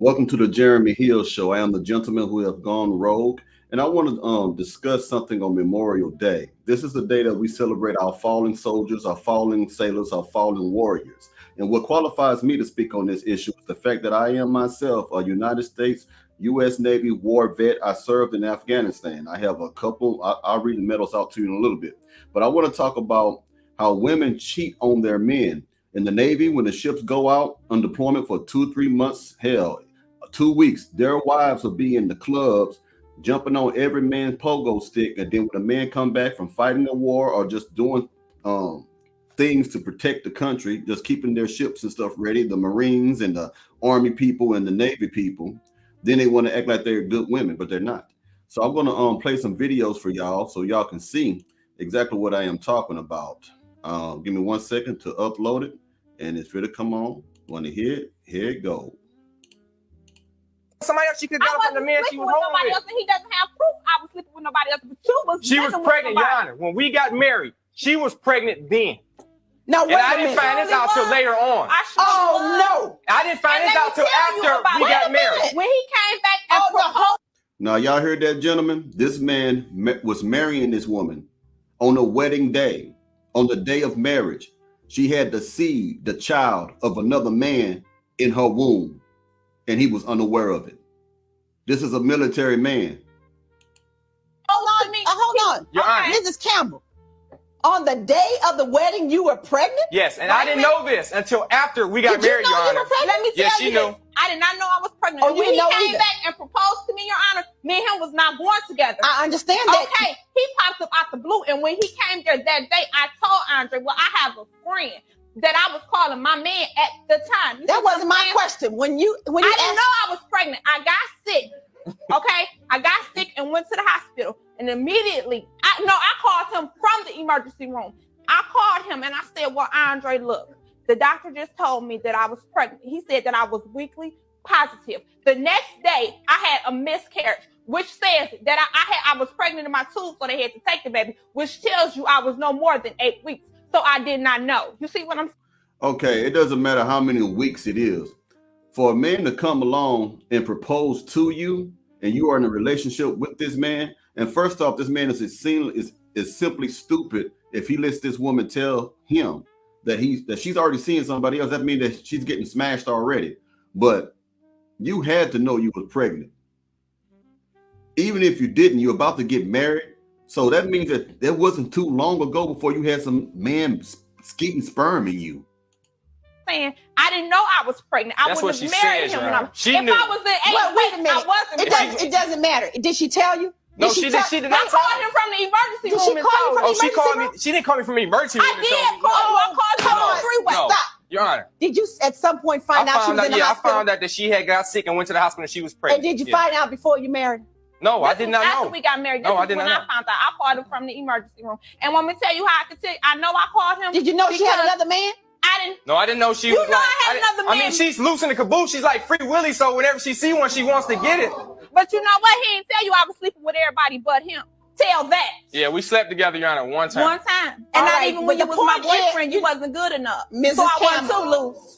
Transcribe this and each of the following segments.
Welcome to the Jeremy Hill Show. I am the gentleman who have gone rogue, and I want to discuss something on Memorial Day. This is the day that we celebrate our fallen soldiers, our fallen sailors, our fallen warriors. And what qualifies me to speak on this issue is the fact that I am myself a United States U.S. Navy war vet. I served in Afghanistan. I have a couple, I'll read the medals out to you in a little bit. But I want to talk about how women cheat on their men. In the Navy, when the ships go out on deployment for 2-3 months, hell, 2 weeks, their wives will be in the clubs jumping on every man's pogo stick. And then when a man come back from fighting a war or just doing things to protect the country, just keeping their ships and stuff ready, the Marines and the Army people and the Navy people, then they want to act like they're good women, but they're not. So I'm going to play some videos for y'all so y'all can see exactly what I am talking about. Give me 1 second to upload it, and it's ready to come on. Want to hear it? Here it goes. Somebody else she could have got from the man she was home with. Else, and he doesn't have proof. I was sleeping with nobody else, but she was pregnant, Your Honor. When we got married, she was pregnant then. No, and I didn't find this out till later on. No. I didn't find this out till after we got married. When he came back and proposed. Now, y'all heard that, gentlemen? This man was marrying this woman on the wedding day, on the day of marriage. She had the seed, the child of another man in her womb, and he was unaware of it. This is a military man. Hold on. Your Honor. Mrs. Campbell, on the day of the wedding, you were pregnant? Yes, and I didn't know this until after we got married, Your Honor. Let me tell yes, you she knew. I did not know I was pregnant. Oh, you didn't know when he came either. back and proposed to me, Your Honor, me and him was not going together. I understand that. Okay, he popped up out the blue, and when he came there that day, I told Andre, well, I have a friend that I was calling my man at the time. That wasn't my question. When you I didn't know I was pregnant. I got sick. Okay, I got sick and went to the hospital, and immediately, I called him from the emergency room. I called him and I said, well, Andre, look, the doctor just told me that I was pregnant. He said that I was weekly positive. The next day, I had a miscarriage, which says that I was pregnant in my tubes, so they had to take the baby, which tells you I was no more than 8 weeks. So I did not know. You see what I'm saying? Okay, it doesn't matter how many weeks it is. For a man to come along and propose to you, and you are in a relationship with this man, and first off, this man is simply stupid if he lets this woman tell him that she's already seeing somebody else. That means that she's getting smashed already. But you had to know you were pregnant. Even if you didn't, you're about to get married. So that means that it wasn't too long ago before you had some man skeeting sperm in you. Saying I didn't know I was pregnant. I That's wouldn't what have she married said, him. Your If I was in 8 Wait a minute. I wasn't pregnant. It doesn't matter. Did she tell you? No, she did not. I called him from the emergency Did room. she call you from the she called emergency me. She didn't call me from the emergency room. I did call you. I called you on three-way. No, Stop. Your Honor. Did you at some point find out she was in the hospital? I found out that she had got sick and went to the hospital and she was pregnant. And did you find out before you married? No, I did not know. After we got married, No, I did not know. I found out. I called him from the emergency room. And want me to tell you how I could tell you, I know I called him. Did you know she had another man? I didn't. No, I didn't know she You was know like, I had another man. I mean, she's loose in the caboose. She's like Free Willy, so whenever she see one, she wants to get it. But you know what? He didn't tell you I was sleeping with everybody but him. Tell that. Yeah, we slept together, Your Honor, one time. One time. And All not right, even but when you the was my point is, boyfriend, you wasn't good enough. Mrs. So I wasn't Campbell. too loose.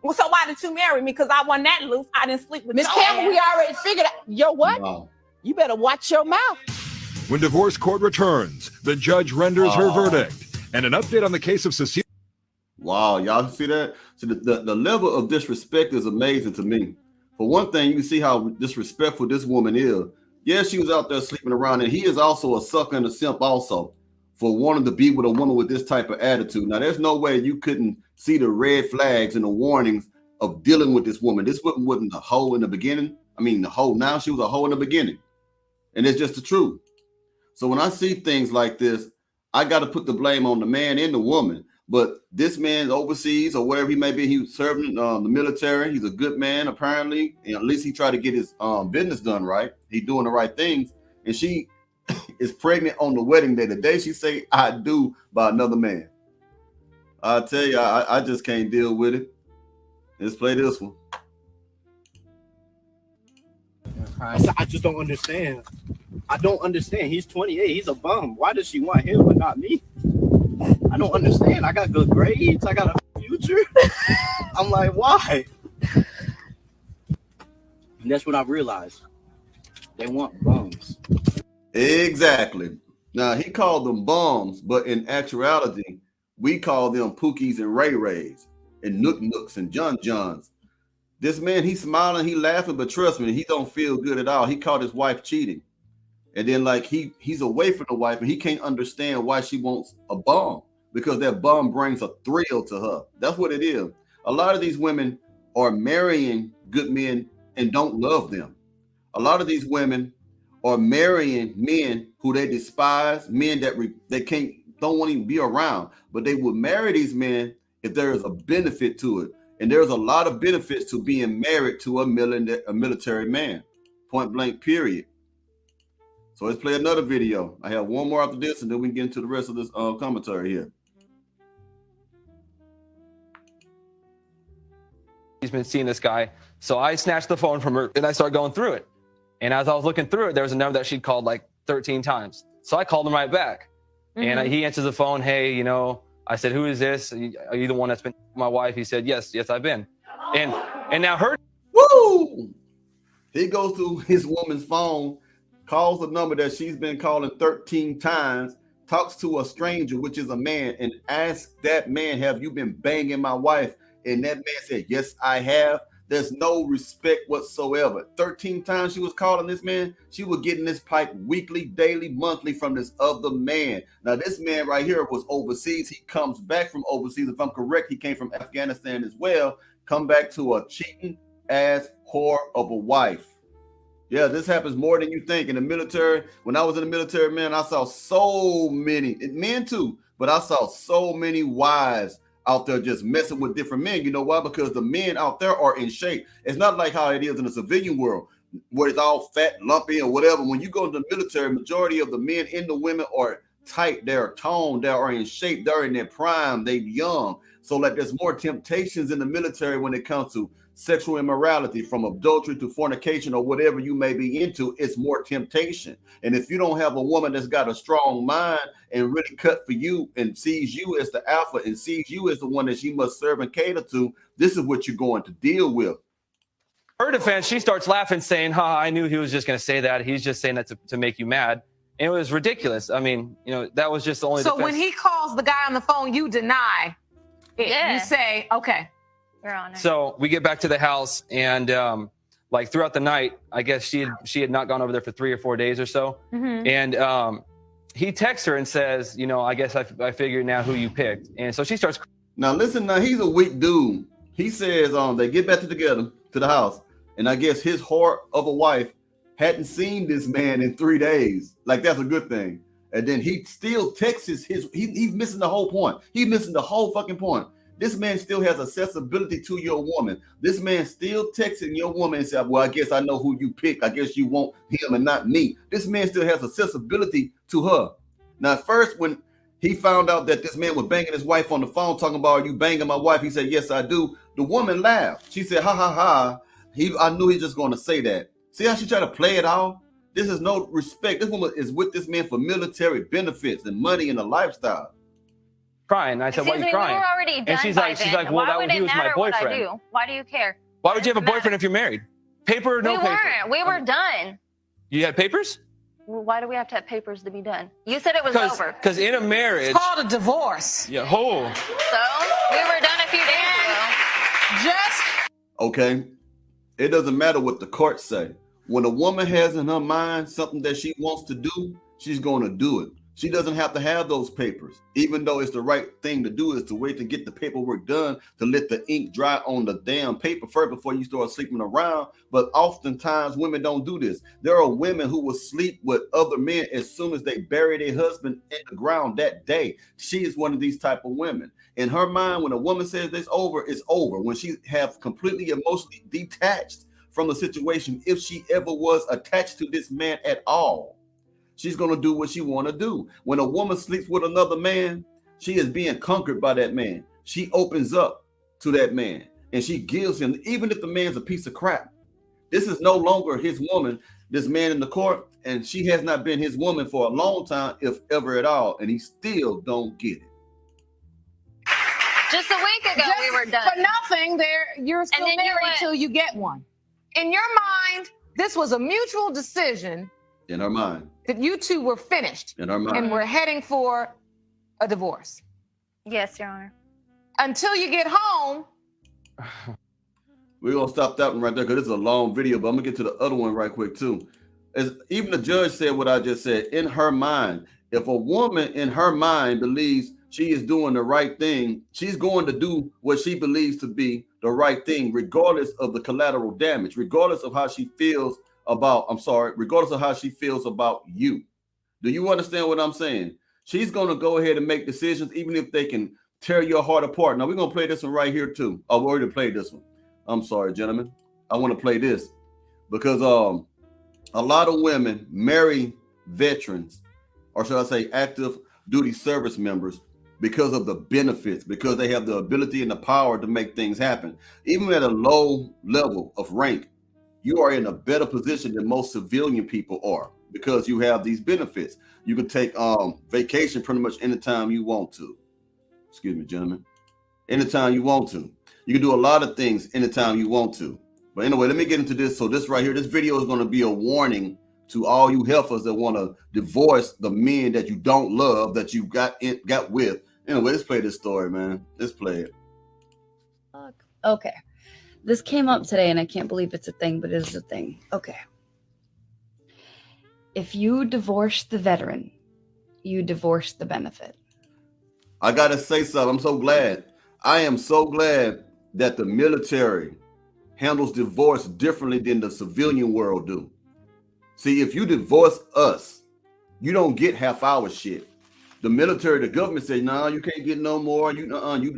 Well, so why did you marry me? Because I wasn't that loose. I didn't sleep with Miss your Campbell, ass. we already figured out. Yo, what? Wow. You better watch your mouth. When divorce court returns, the judge renders her verdict. And an update on the case of Cecilia. Wow, y'all see that? So the level of disrespect is amazing to me. For one thing, you can see how disrespectful this woman is. Yeah, she was out there sleeping around, and he is also a sucker and a simp also for wanting to be with a woman with this type of attitude. Now, there's no way you couldn't see the red flags and the warnings of dealing with this woman. This woman wasn't a hoe in the beginning. I mean, the hoe now, she was a hoe in the beginning. And it's just the truth. So when I see things like this, I got to put the blame on the man and the woman. But this man overseas or wherever he may be, he was serving the military. He's a good man, apparently. And at least he tried to get his business done right. He's doing the right things. And she is pregnant on the wedding day. The day she say, I do, by another man. I tell you, I just can't deal with it. Let's play this one. I just don't understand. I don't understand. He's 28. He's a bum. Why does she want him but not me? I don't understand. I got good grades. I got a future. I'm like, why? And that's what I realized. They want bums. Exactly. Now, he called them bums, but in actuality, we call them Pookies and Ray Rays and Nook Nooks and John Johns. This man, he's smiling, he laughing, but trust me, he don't feel good at all. He caught his wife cheating. And then like he's away from the wife and he can't understand why she wants a bum, because that bum brings a thrill to her. That's what it is. A lot of these women are marrying good men and don't love them. A lot of these women are marrying men who they despise, men that they don't want to even be around, but they would marry these men if there is a benefit to it. And there's a lot of benefits to being married to a military man, point blank, period. So let's play another video. I have one more after this, and then we can get into the rest of this commentary here. He's been seeing this guy. So I snatched the phone from her and I started going through it. And as I was looking through it, there was a number that she'd called like 13 times. So I called him right back. And he answers the phone. Hey, you know, I said, who is this? Are you the one that's been my wife? He said, yes, I've been. And now her. Woo! He goes to his woman's phone, calls the number that she's been calling 13 times, talks to a stranger, which is a man, and asks that man, have you been banging my wife? And that man said, yes, I have. There's no respect whatsoever. 13 times she was calling this man. She was getting this pipe weekly, daily, monthly from this other man. Now, this man right here was overseas. He comes back from overseas. If I'm correct, he came from Afghanistan as well. Come back to a cheating ass whore of a wife. Yeah, this happens more than you think. In the military, when I was in the military, man, I saw so many, men too, but I saw so many wives out there just messing with different men. You know why? Because the men out there are in shape. It's not like how it is in the civilian world where it's all fat, lumpy, or whatever. When you go to the military, majority of the men and the women are tight, they're toned, they are in shape, they're in their prime, they're young. So like there's more temptations in the military when it comes to sexual immorality, from adultery to fornication or whatever you may be into. It's more temptation. And if you don't have a woman that's got a strong mind and really cut for you and sees you as the alpha and sees you as the one that she must serve and cater to, this is what you're going to deal with. Her defense, she starts laughing, saying, I knew he was just going to say that. He's just saying that to make you mad. And it was ridiculous. I mean, you know, that was just the only defense. When he calls the guy on the phone, you deny it. Yeah. You say, okay. Your Honor. So we get back to the house, and like throughout the night, I guess she had not gone over there for 3 or 4 days or so. And he texts her and says, you know, I guess I figured now who you picked. And so she starts. Now listen, now he's a weak dude. He says they get back together to the house, and I guess his whore of a wife hadn't seen this man in 3 days. Like, that's a good thing. And then he still texts he's missing the whole point. He's missing the whole fucking point. This man still has accessibility to your woman. This man still texting your woman and said, well, I guess I know who you pick. I guess you want him and not me. This man still has accessibility to her. Now, at first, when he found out that this man was banging his wife on the phone, talking about, are you banging my wife? He said, yes, I do. The woman laughed. She said, ha, ha, ha. I knew he was just going to say that. See how she tried to play it off? This is no respect. This woman is with this man for military benefits and money and a lifestyle. Crying. I said, why are you crying? We were already done. And she's like, well, he was my boyfriend. Why do you care? Why would you have a boyfriend if you're married? Paper or no paper? We were done. You had papers? Well, why do we have to have papers to be done? You said it was over. Because in a marriage, it's called a divorce. Yeah. So we were done a few days ago. Okay. It doesn't matter what the courts say. When a woman has in her mind something that she wants to do, she's going to do it. She doesn't have to have those papers, even though it's the right thing to do is to wait to get the paperwork done, to let the ink dry on the damn paper first before you start sleeping around. But oftentimes women don't do this. There are women who will sleep with other men as soon as they bury their husband in the ground that day. She is one of these type of women. In her mind, when a woman says it's over, it's over. When she have completely emotionally detached from the situation, if she ever was attached to this man at all, she's going to do what she want to do. When a woman sleeps with another man, she is being conquered by that man. She opens up to that man and she gives him, even if the man's a piece of crap. This is no longer his woman, this man in the court, and she has not been his woman for a long time, if ever at all, and he still don't get it. Just a week ago, we were done. For nothing, you're still married till you get one. In your mind, this was a mutual decision In her mind. that you two were finished In her mind. and we're heading for a divorce. Yes, Your Honor. Until you get home. We're gonna stop that one right there because it's a long video, but I'm gonna get to the other one right quick too. As even the judge said what I just said, in her mind. If a woman in her mind believes she is doing the right thing, she's going to do what she believes to be the right thing, regardless of the collateral damage, regardless of how she feels about, regardless of how she feels about you. Do you understand what I'm saying? She's going to go ahead and make decisions, even if they can tear your heart apart. Now, we're going to play this one right here, too. I've already played this one. I'm sorry, gentlemen. I want to play this because a lot of women marry veterans, or should I say active duty service members, because of the benefits, because they have the ability and the power to make things happen. Even at a low level of rank, you are in a better position than most civilian people are because you have these benefits. You can take vacation pretty much anytime you want to. Excuse me, gentlemen. Anytime you want to. You can do a lot of things anytime you want to. But anyway, let me get into this. So this right here, this video is going to be a warning to all you heifers that want to divorce the men that you don't love, that you got with. Anyway, let's play this story, man. Let's play it. Okay. This came up today, and I can't believe it's a thing, but it is a thing. Okay. If you divorce the veteran, you divorce the benefit. I got to say something. I'm so glad. I am so glad that the military handles divorce differently than the civilian world do. See, if you divorce us, you don't get half our shit. The military, the government said, no, you can't get no more. You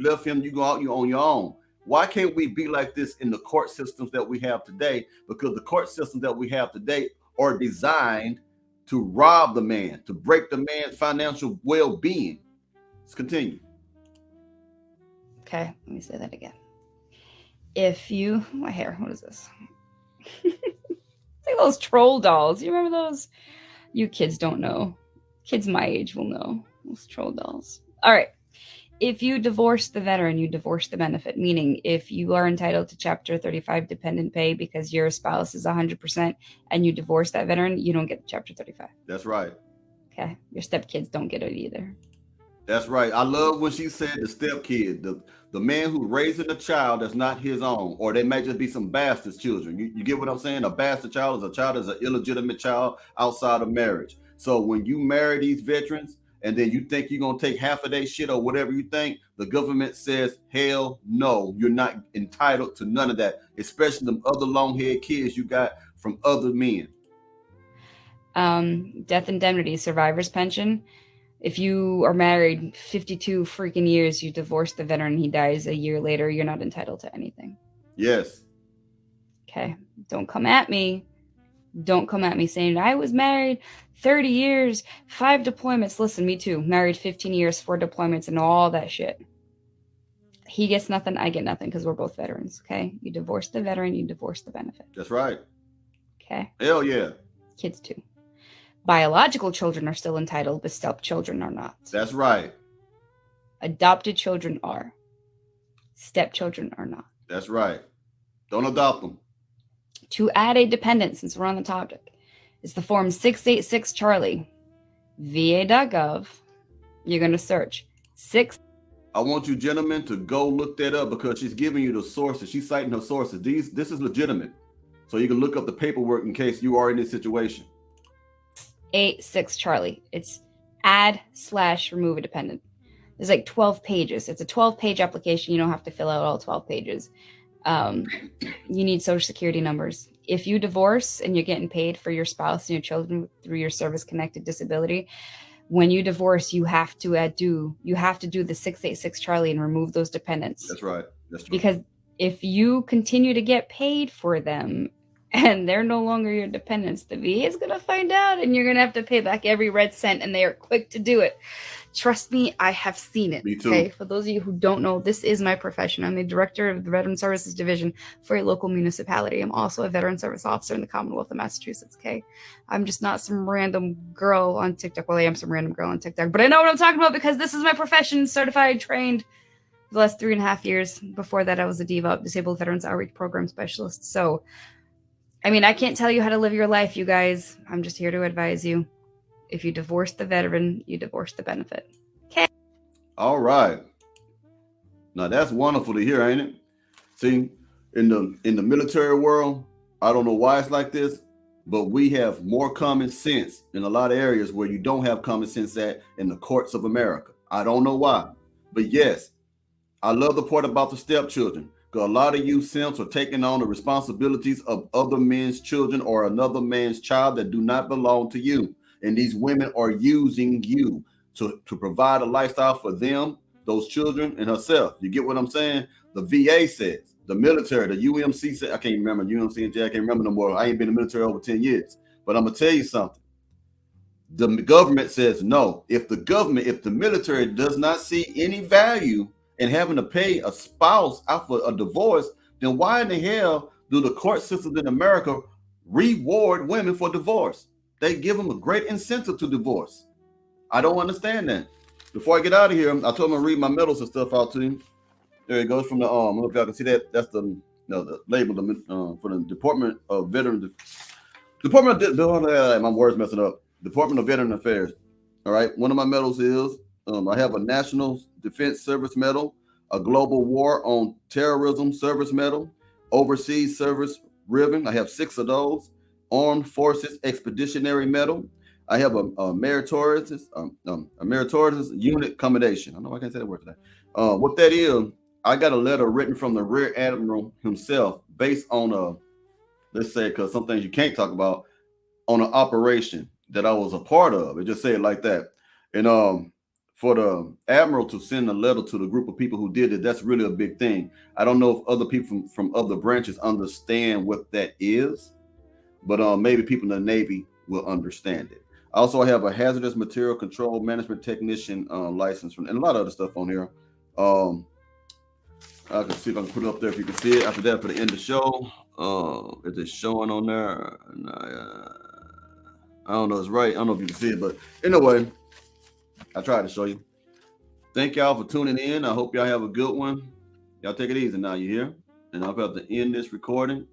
left him, you go out, you on your own. Why can't we be like this in the court systems that we have today? Because the court systems that we have today are designed to rob the man, to break the man's financial well-being. Let's continue. Okay, let me say that again. If you, my hair, what is this? It's like those troll dolls. You remember those? You kids don't know. Kids my age will know. Those troll dolls. All right. If you divorce the veteran, you divorce the benefit. Meaning, if you are entitled to Chapter 35 dependent pay because your spouse is 100% and you divorce that veteran, you don't get Chapter 35. That's right. Okay. Your stepkids don't get it either. That's right. I love when she said the stepkid, the man who raising a child that's not his own, or they may just be some bastard children. You get what I'm saying? A bastard child is an illegitimate child outside of marriage. So when you marry these veterans and then you think you're going to take half of their shit or whatever you think, the government says, hell no, you're not entitled to none of that, especially them other long-haired kids you got from other men. Death indemnity, survivor's pension. If you are married 52 freaking years, you divorce the veteran, he dies a year later, you're not entitled to anything. Yes. Okay. Don't come at me. Don't come at me saying, I was married 30 years, 5 deployments. Listen, me too. Married 15 years, 4 deployments, and all that shit. He gets nothing, I get nothing, because we're both veterans, okay? You divorce the veteran, you divorce the benefit. That's right. Okay? Hell yeah. Kids too. Biological children are still entitled, but stepchildren are not. That's right. Adopted children are. Stepchildren are not. That's right. Don't adopt them. To add a dependent, since we're on the topic, is the form 686 Charlie. VA.gov. You're going to search 6. I want you gentlemen to go look that up because she's giving you the sources. She's citing her sources. This is legitimate. So you can look up the paperwork in case you are in this situation. 86 Charlie. It's add/remove a dependent. There's like 12 pages. It's a 12-page application. You don't have to fill out all 12 pages. You need social security numbers. If you divorce and you're getting paid for your spouse and your children through your service-connected disability, when you divorce, you have to do the 686 Charlie and remove those dependents. That's right. That's true. Because if you continue to get paid for them and they're no longer your dependents, the VA is going to find out and you're going to have to pay back every red cent, and they are quick to do it. Trust me, I have seen it. Me too. Okay? For those of you who don't know, this is my profession. I'm the director of the Veteran Services Division for a local municipality. I'm also a veteran service officer in the Commonwealth of Massachusetts. Okay, I'm just not some random girl on TikTok. Well, I am some random girl on TikTok, but I know what I'm talking about because this is my profession. Certified, trained the last 3.5 years. Before that, I was a DVOP, Disabled Veterans Outreach Program Specialist. So I mean, I can't tell you how to live your life, you guys. I'm just here to advise you. If you divorce the veteran, you divorce the benefit. Okay. All right. Now that's wonderful to hear, ain't it? See, in the military world, I don't know why it's like this, but we have more common sense in a lot of areas where you don't have common sense at in the courts of America. I don't know why, but yes, I love the part about the stepchildren, because a lot of you simps are taking on the responsibilities of other men's children or another man's child that do not belong to you. And these women are using you to provide a lifestyle for them, those children, and herself. You get what I'm saying? The VA says, the military, the UMC said, I can't remember, UMC and J, I can't remember no more. I ain't been in the military over 10 years. But I'm going to tell you something. The government says no. If the military does not see any value in having to pay a spouse out for a divorce, then why in the hell do the court systems in America reward women for divorce? They give them a great incentive to divorce. I don't understand that. Before I get out of here, I told them to read my medals and stuff out to you. There it goes from the look, y'all can see that. That's the label for the Department of Veterans. My words messing up. Department of Veteran Affairs. All right. One of my medals is I have a National Defense Service Medal, a Global War on Terrorism Service Medal, Overseas Service Ribbon. I have 6 of those. Armed Forces Expeditionary Medal. I have a meritorious unit commendation. I know I can't say that word today. What that is, I got a letter written from the Rear Admiral himself based on let's say, because some things you can't talk about, on an operation that I was a part of. It just said like that. And for the Admiral to send a letter to the group of people who did it, that's really a big thing. I don't know if other people from other branches understand what that is, but maybe people in the Navy will understand it. Also, I have a hazardous material control management technician license and a lot of other stuff on here. I can see if I can put it up there if you can see it. After that, for the end of the show, is it showing on there? I don't know if it's right. I don't know if you can see it, but anyway, I tried to show you. Thank y'all for tuning in. I hope y'all have a good one. Y'all take it easy now, you hear? And I'm about to end this recording.